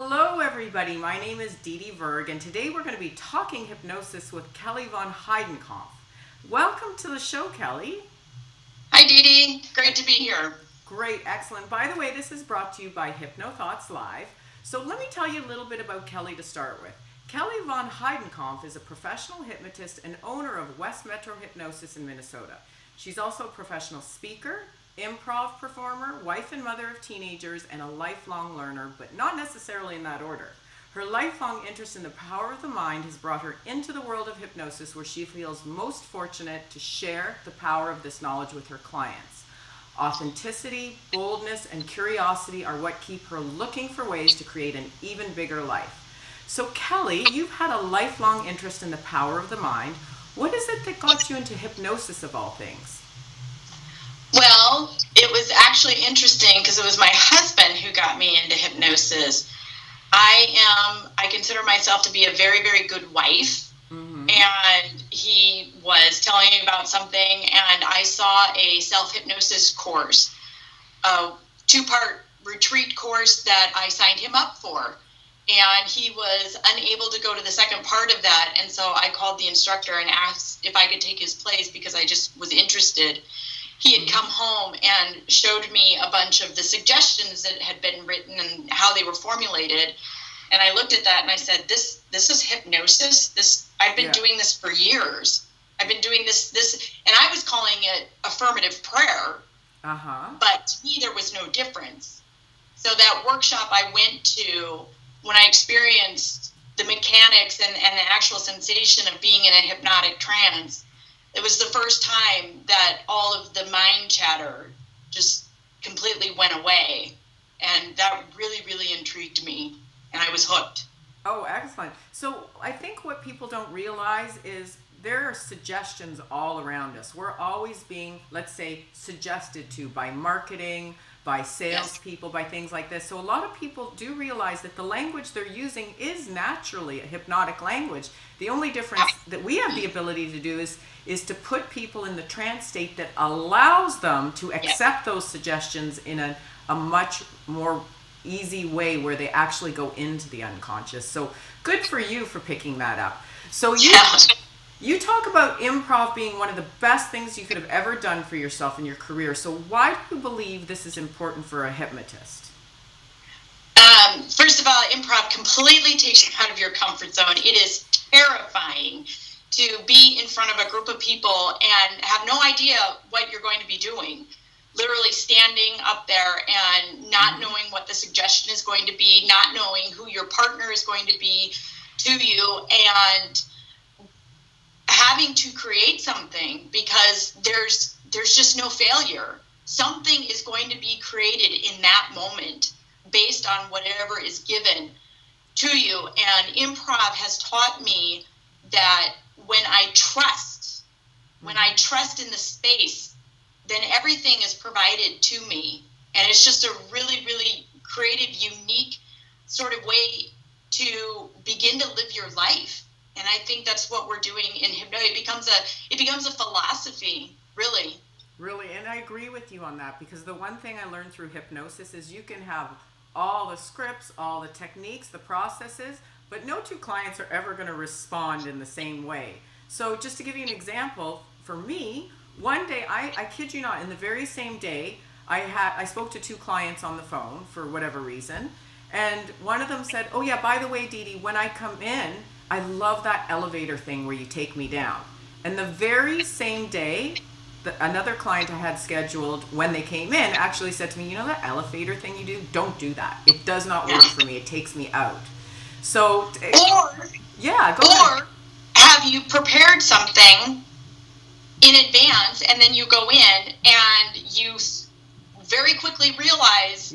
Hello, everybody. My name is Dee Dee Verg, and today we're going to be talking hypnosis with Kelly von Heidenkampf. Welcome to the show, Kelly. Hi, Dee Dee. Great to be here. Great, excellent. By the way, this is brought to you by Hypnothoughts Live. So let me tell you a little bit about Kelly to start with. Kelly von Heidenkampf is a professional hypnotist and owner of West Metro Hypnosis in Minnesota. She's also a professional speaker, improv performer, wife and mother of teenagers, and a lifelong learner, but not necessarily in that order. Her lifelong interest in the power of the mind has brought her into the world of hypnosis, where she feels most fortunate to share the power of this knowledge with her clients. Authenticity, boldness, and curiosity are what keep her looking for ways to create an even bigger life. So Kelly, you've had a lifelong interest in the power of the mind. What is it that got you into hypnosis of all things? Well, it was actually interesting because it was my husband who got me into hypnosis. I consider myself to be a very, very good wife. And he was telling me about something, and I saw a self-hypnosis course, a two-part retreat course that I signed him up for. And he was unable to go to the second part of that, and so I called the instructor and asked if I could take his place because I just was interested. He had come home and showed me a bunch of the suggestions that had been written and how they were formulated. And I looked at that and I said, this is hypnosis. I've been doing this for years. I've been doing this, and I was calling it affirmative prayer. But to me, there was no difference. So that workshop I went to, when I experienced the mechanics and the actual sensation of being in a hypnotic trance, it was the first time that all of the mind chatter just completely went away. And that really, really intrigued me. And I was hooked. Oh, excellent. So I think what people don't realize is there are suggestions all around us. We're always being, let's say, suggested to by marketing, by salespeople, by things like this. So a lot of people do realize that the language they're using is naturally a hypnotic language. The only difference that we have the ability to do is to put people in the trance state that allows them to accept those suggestions in a much more easy way where they actually go into the unconscious. So good for you for picking that up. So you talk about improv being one of the best things you could have ever done for yourself in your career. So why do you believe this is important for a hypnotist? First of all, improv completely takes you out of your comfort zone. It is terrifying to be in front of a group of people and have no idea what you're going to be doing. Literally standing up there and not knowing what the suggestion is going to be, not knowing who your partner is going to be to you, and having to create something because there's just no failure. Something is going to be created in that moment based on whatever is given to you. And improv has taught me that when I trust in the space, then everything is provided to me. And it's just a really, really creative, unique sort of way to begin to live your life. And I think that's what we're doing in hypnosis. It becomes a philosophy, really. Really, and I agree with you on that, because the one thing I learned through hypnosis is you can have all the scripts, all the techniques, the processes, but no two clients are ever going to respond in the same way. So just to give you an example, for me, one day, I kid you not, in the very same day, I spoke to two clients on the phone for whatever reason, and one of them said, "Oh yeah, by the way, Dee Dee, when I come in, I love that elevator thing where you take me down." And the very same day, another client I had scheduled, when they came in, actually said to me, "You know that elevator thing you do? Don't do that. It does not work for me. It takes me out." So, go ahead. Have you prepared something in advance, and then you go in and you very quickly realize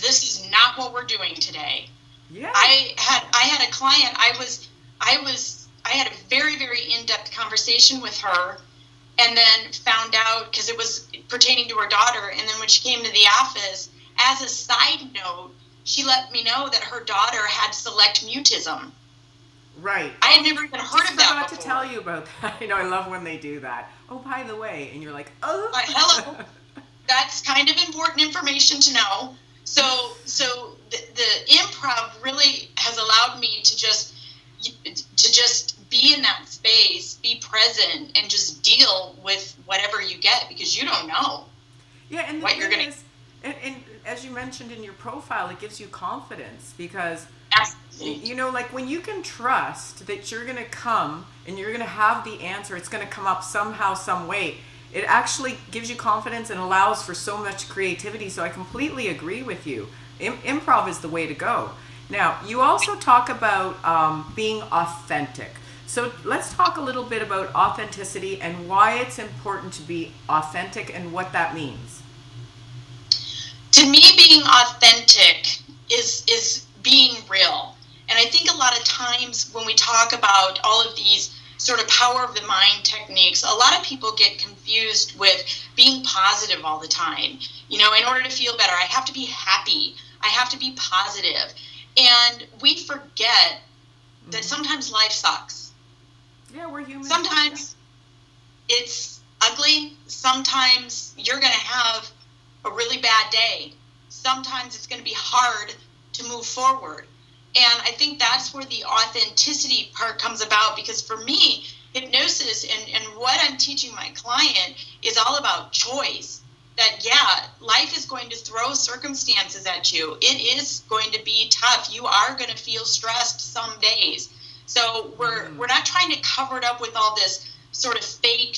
this is not what we're doing today. I had a client. I had a very, very in-depth conversation with her, and then found out, because it was pertaining to her daughter, and then when she came to the office, as a side note, she let me know that her daughter had select mutism. Right. I had never even heard of that before. I forgot to tell you about that. I love when they do that. "Oh, by the way," and you're like, "Oh." Hello. That's kind of important information to know. So the improv really and just deal with whatever you get, because you don't know Yeah, and the what you're thing going is, and as you mentioned in your profile, it gives you confidence because, to. like when you can trust that you're going to come and you're going to have the answer, it's going to come up somehow, some way. It actually gives you confidence and allows for so much creativity. So I completely agree with you. Improv is the way to go. Now, you also talk about being authentic. So let's talk a little bit about authenticity and why it's important to be authentic and what that means. To me, being authentic is being real. And I think a lot of times when we talk about all of these sort of power of the mind techniques, a lot of people get confused with being positive all the time. In order to feel better, I have to be happy. I have to be positive. And we forget that sometimes life sucks. Yeah, we're human. Sometimes it's ugly. Sometimes you're going to have a really bad day. Sometimes it's going to be hard to move forward. And I think that's where the authenticity part comes about, because for me, hypnosis and what I'm teaching my client is all about choice. That, yeah, life is going to throw circumstances at you. It is going to be tough. You are going to feel stressed some days. So we're not trying to cover it up with all this sort of fake,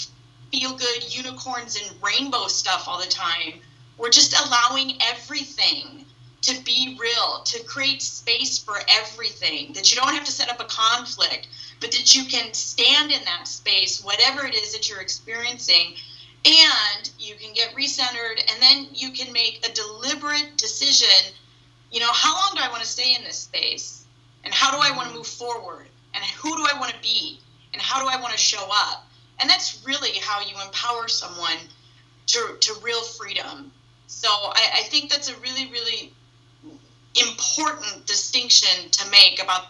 feel-good unicorns and rainbow stuff all the time. We're just allowing everything to be real, to create space for everything, that you don't have to set up a conflict, but that you can stand in that space, whatever it is that you're experiencing, and you can get recentered, and then you can make a deliberate decision, how long do I want to stay in this space? And how do I want to move forward? And who do I want to be? And how do I want to show up? And that's really how you empower someone to real freedom. So I think that's a really, really important distinction to make about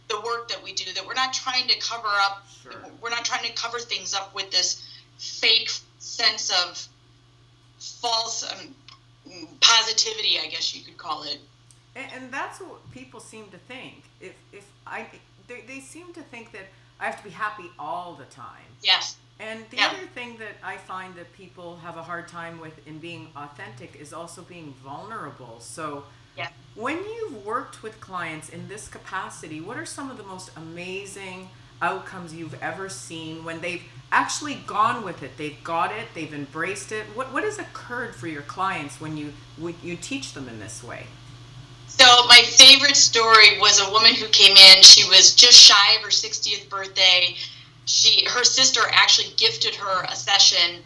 the work that we do, that we're not trying to cover up, we're not trying to cover things up with this fake sense of false positivity, I guess you could call it. And that's what people seem to think. They seem to think that I have to be happy all the time. Yes. And the other thing that I find that people have a hard time with in being authentic is also being vulnerable. So when you've worked with clients in this capacity, what are some of the most amazing outcomes you've ever seen when they've actually gone with it? They've got it, they've embraced it. What has occurred for your clients when you teach them in this way? So my favorite story was a woman who came in. She was just shy of her 60th birthday. Her sister actually gifted her a session,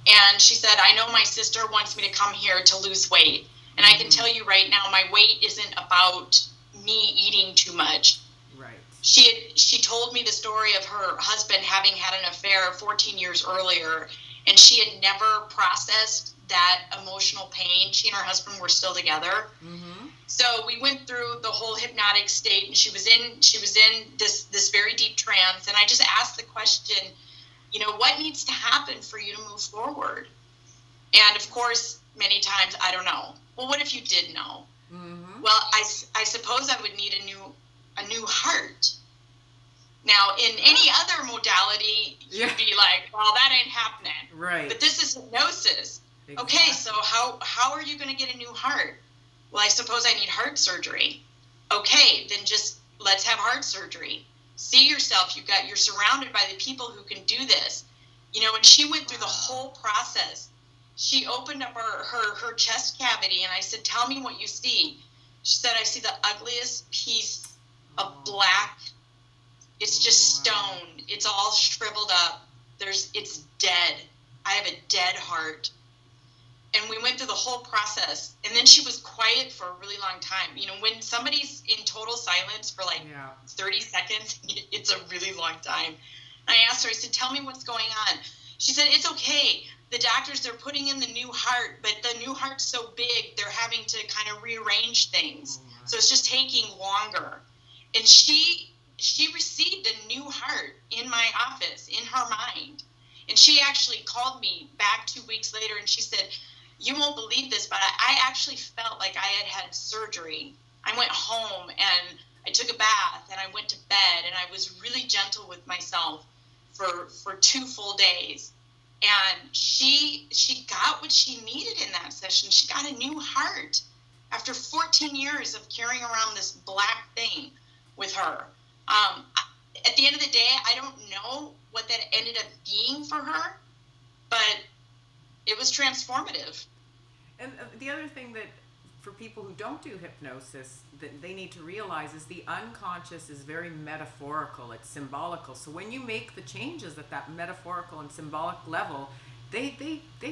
and she said, I know my sister wants me to come here to lose weight. And I can tell you right now, my weight isn't about me eating too much. Right. She told me the story of her husband having had an affair 14 years earlier, and she had never processed that emotional pain. She and her husband were still together. Mm-hmm. So we went through the whole hypnotic state, and she was in this very deep trance. And I just asked the question, what needs to happen for you to move forward? And of course, many times, I don't know. Well, what if you did know? Mm-hmm. Well, I suppose I would need a new heart. Now, in any other modality, you'd be like, well, that ain't happening. Right. But this is hypnosis. Exactly. Okay, so how are you going to get a new heart? Well, I suppose I need heart surgery. Okay, then just let's have heart surgery. See yourself. You're surrounded by the people who can do this. And she went through the whole process. She opened up her chest cavity, and I said, tell me what you see. She said, I see the ugliest piece of black. It's just stone. It's all shriveled up. It's dead. I have a dead heart. And we went through the whole process. And then she was quiet for a really long time. When somebody's in total silence for 30 seconds, it's a really long time. And I asked her, I said, tell me what's going on. She said, it's okay. The doctors, they're putting in the new heart, but the new heart's so big, they're having to kind of rearrange things. So it's just taking longer. And she received a new heart in my office, in her mind. And she actually called me back 2 weeks later, and she said, you won't believe this, but I actually felt like I had surgery. I went home, and I took a bath, and I went to bed, and I was really gentle with myself for 2 full days. And she got what she needed in that session. She got a new heart after 14 years of carrying around this black thing with her. At the end of the day, I don't know what that ended up being for her, but it was transformative. And the other thing that for people who don't do hypnosis that they need to realize is the unconscious is very metaphorical, it's symbolical. So when you make the changes at that metaphorical and symbolic level, they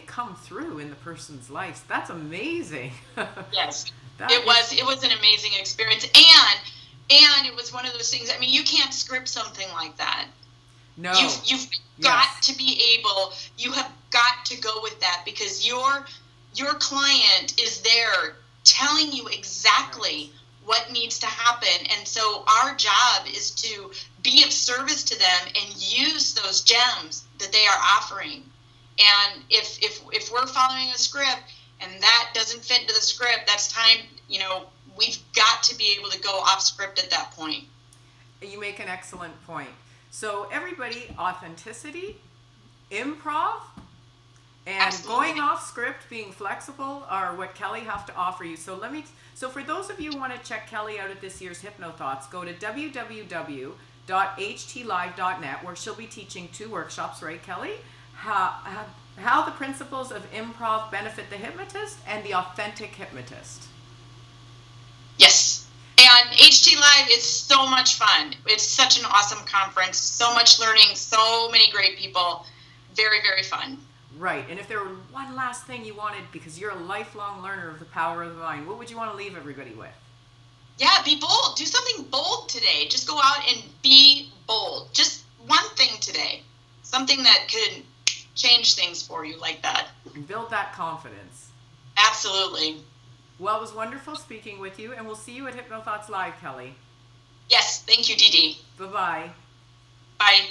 come through in the person's life. That's amazing. Yes. It was an amazing experience, and it was one of those things. I mean, you can't script something like that. No. You've got to be able, you have got to go with that, because your client is there telling you exactly what needs to happen. And so our job is to be of service to them and use those gems that they are offering. And if we're following a script and that doesn't fit into the script, that's time, we've got to be able to go off script at that point. You make an excellent point. So everybody, authenticity, improv, and Absolutely. going off script, being flexible are what Kelly have to offer you. So for those of you who want to check Kelly out at this year's Hypnothoughts, go to www.htlive.net, where she'll be teaching 2 workshops, right, Kelly? How the principles of improv benefit the hypnotist and the authentic hypnotist. Yes. And HT Live is so much fun. It's such an awesome conference. So much learning, so many great people. Very, very fun. Right. And if there were one last thing you wanted, because you're a lifelong learner of the power of the mind, what would you want to leave everybody with? Yeah, be bold. Do something bold today. Just go out and be bold. Just one thing today. Something that could change things for you like that. And build that confidence. Absolutely. Well, it was wonderful speaking with you, and we'll see you at Hypnothoughts Live, Kelly. Yes. Thank you, Dee Dee. Bye-bye. Bye.